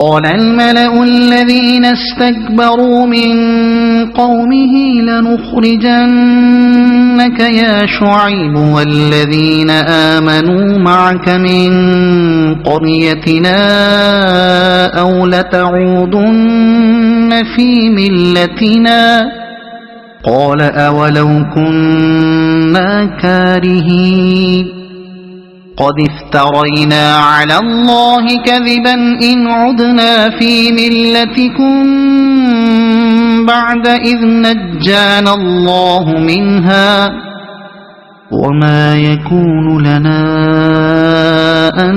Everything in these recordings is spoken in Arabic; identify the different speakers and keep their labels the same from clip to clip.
Speaker 1: قال الملأ الذين استكبروا من قومه لنخرجنك يا شعيب والذين آمنوا معك من قريتنا أو لتعودن في ملتنا قال أولو كنا كارهين قد افترينا على الله كذبا إن عدنا في ملتكم بعد إذ نجانا الله منها وما يكون لنا أن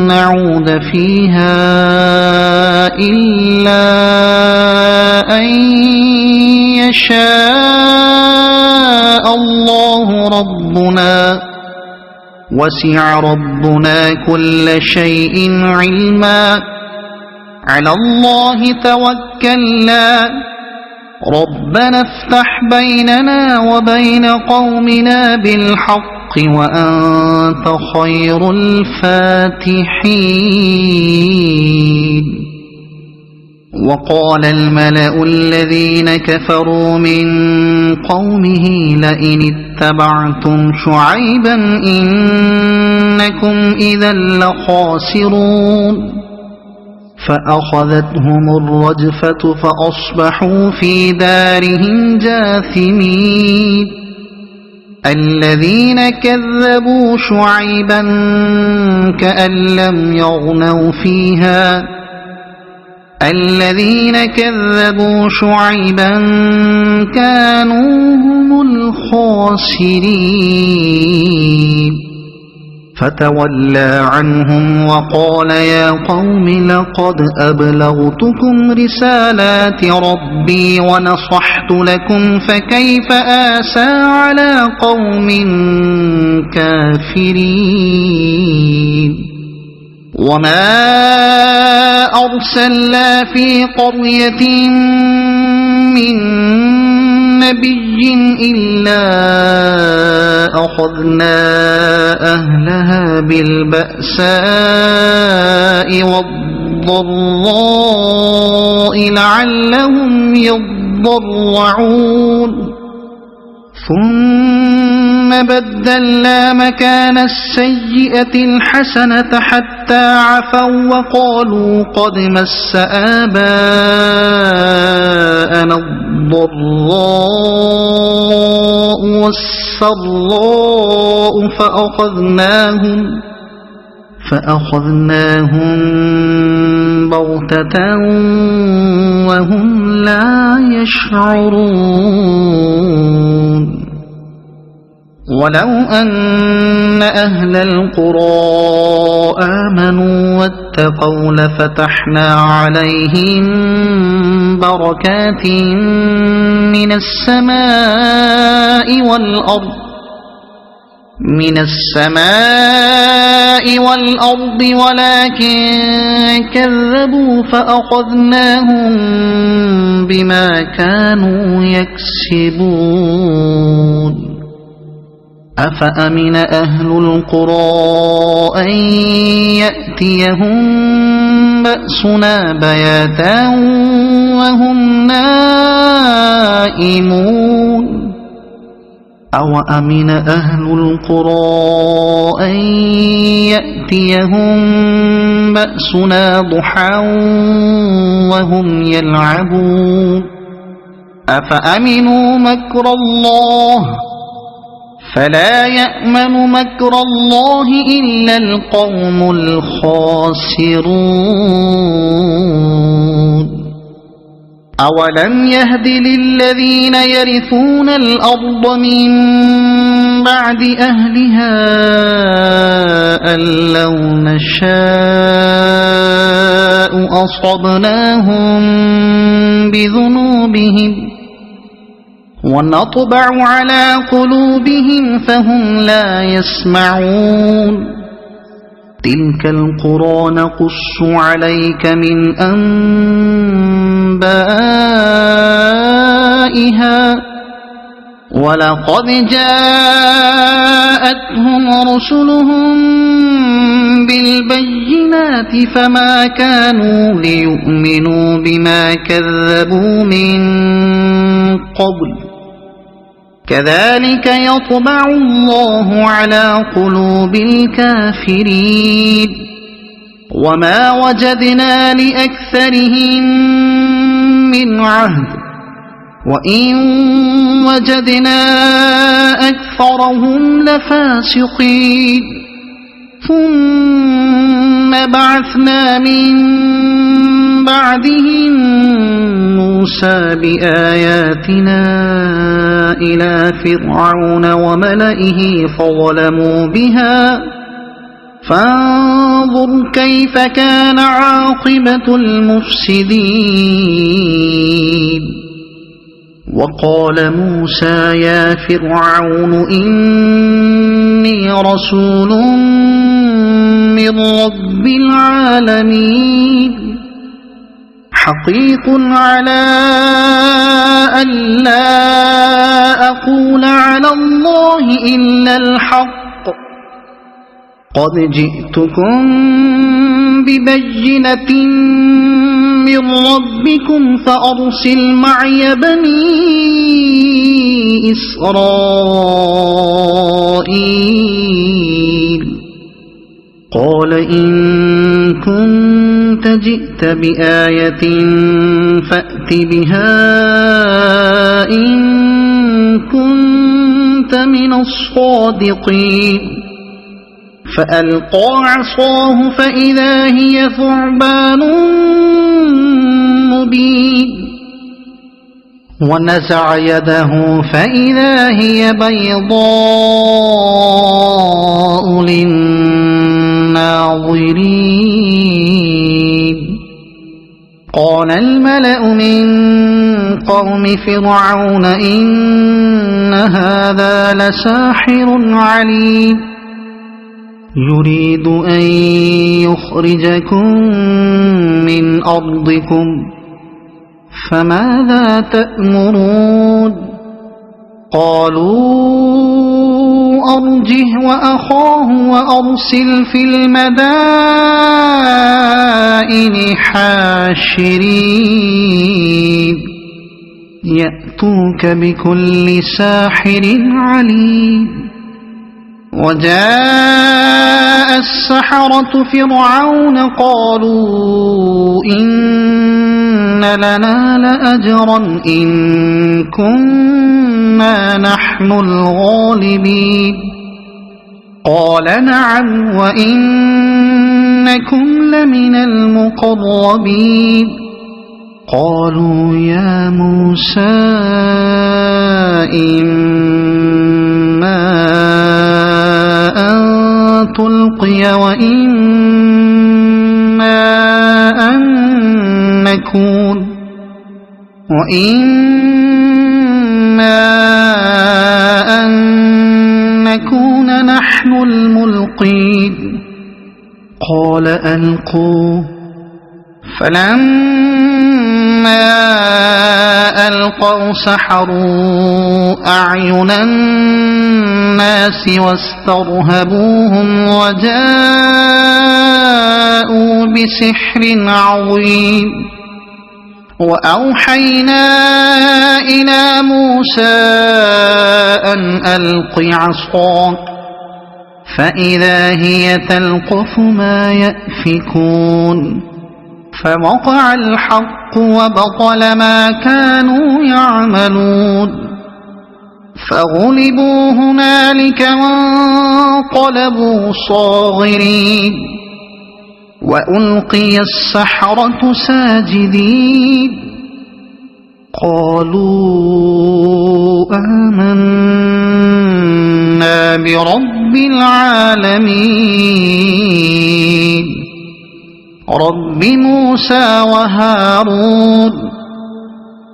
Speaker 1: نعود فيها إلا أن يشاء الله ربنا وسع ربنا كل شيء علما على الله توكلنا ربنا افتح بيننا وبين قومنا بالحق وأنت خير الفاتحين وقال الملأ الذين كفروا من قومه لئن اتبعتم شعيبا إنكم إذا لخاسرون فأخذتهم الرجفة فأصبحوا في دارهم جاثمين الذين كذبوا شعيبا كأن لم يغنوا فيها الذين كذبوا شعيبا كانوا هم الخاسرين فتولى عنهم وقال يا قوم لقد أبلغتكم رسالات ربي ونصحت لكم فكيف آسى على قوم كافرين وما أرسلنا في قرية من نبي إلا أخذنا أهلها بالبأساء والضراء لعلهم يضرعون ثم بدلنا مكان السيئة الحسنة حتى عفوا وقالوا قد مس آباءنا الضراء والسراء فأخذناهم بغتة وهم لا يشعرون ولو أن أهل القرى آمنوا واتقوا لفتحنا عليهم بركات من السماء والأرض ولكن كذبوا فأخذناهم بما كانوا يكسبون أفأمن أهل القرى أن يأتيهم بأسنا بياتا وهم نائمون أوأمن أهل القرى أن يأتيهم بأسنا ضحى وهم يلعبون أفأمنوا مكر الله فلا يأمن مكر الله إلا القوم الخاسرون أولم يهد للذين يرثون الأرض من بعد أهلها أن لو نشاء أصبناهم بذنوبهم ونطبع على قلوبهم فهم لا يسمعون تلك القرى نقص عليك من أنبائها ولقد جاءتهم رسلهم بالبينات فما كانوا ليؤمنوا بما كذبوا من قبل كذلك يطبع الله على قلوب الكافرين وما وجدنا لأكثرهم من عهد وإن وجدنا أكثرهم لفاسقين ثم بعثنا من بعدهم موسى بآياتنا إلى فرعون وملئه فظلموا بها فانظر كيف كان عاقبة المفسدين وقال موسى يا فرعون إني رسول من رب العالمين حقيق على ألا أقول على الله إلا الحق قد جئتكم ببينة من ربكم فأرسل معي بني إسرائيل قال إن كنت جئت بآية فأت بها إن كنت من الصادقين فألقى عصاه فإذا هي ثعبان مبين ونزع يده فإذا هي بيضاء للناظرين قال الملأ من قوم فرعون إن هذا لساحر عليم يريد أن يخرجكم من أرضكم فماذا تأمرون قالوا أرجه وأخاه وأرسل في المدائن حاشرين يأتوك بكل ساحر عليم وجاء السحرة فرعون قالوا إن لنا لأجرا إن كنا نحن الغالبين قال نعم وإنكم لمن المقربين قالوا يا موسى إما أن تلقي وإما أن نكون نحن الملقين قال ألقوا فلما ألقوا سحروا أعين الناس واسترهبوهم وجاءوا بسحر عظيم وأوحينا إلى موسى أن ألق عصاك فإذا هي تلقف ما يأفكون فوقع الحق وبطل ما كانوا يعملون فغلبوا هنالك وانقلبوا صاغرين وألقي السحرة ساجدين قالوا آمنا برب العالمين رب موسى وهارون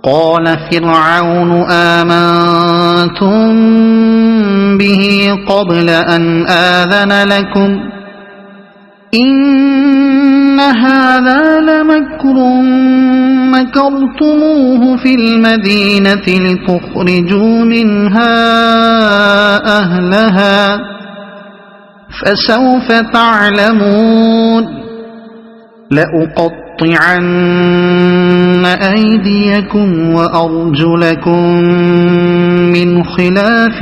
Speaker 1: قال فرعون آمنتم به قبل أن آذن لكم إن هذا لمكر مكرتموه في المدينة لتخرجوا منها أهلها فسوف تعلمون لأقطعن أيديكم وأرجلكم من خلاف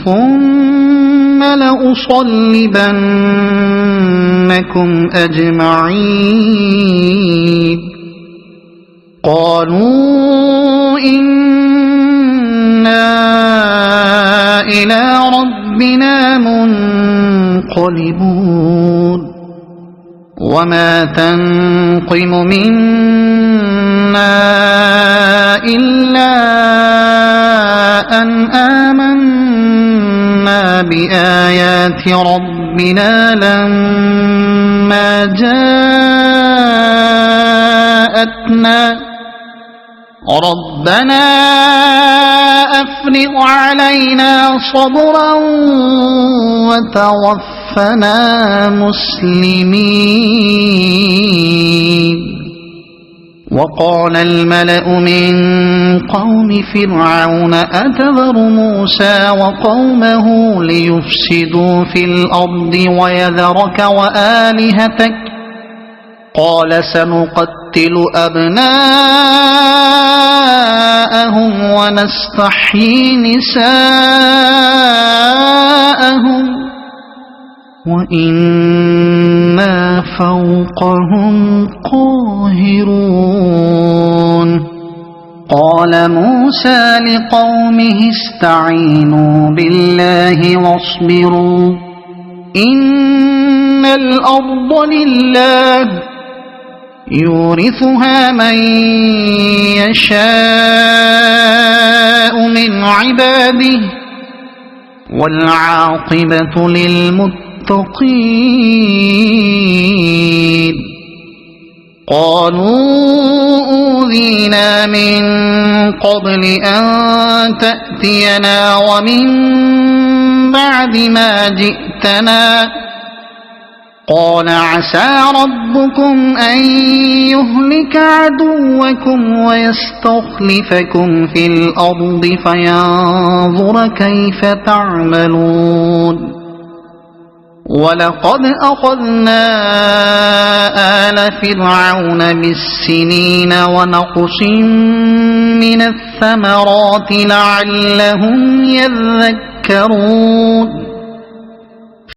Speaker 1: ثم لأصلبنكم أجمعين قالوا إنا إلى ربنا منقلبون وما تنقم منا إلا أن آمنا بآيات ربنا لما جاءتنا ربنا أفرغ علينا صبرا وتوفنا مسلمين وقال الملأ من قوم فرعون أتذر موسى وقومه ليفسدوا في الأرض ويذرك وآلهتك قال سنقتل أبناءهم ونستحيي نساءهم وإنا فوقهم قاهرون قال موسى لقومه استعينوا بالله واصبروا إن الأرض لله يورثها من يشاء من عباده والعاقبة للمتقين قالوا أوذينا من قبل أن تأتينا ومن بعد ما جئتنا قال عسى ربكم أن يهلك عدوكم ويستخلفكم في الأرض فينظر كيف تعملون ولقد أخذنا آل فرعون بالسنين ونقص من الثمرات لعلهم يذكرون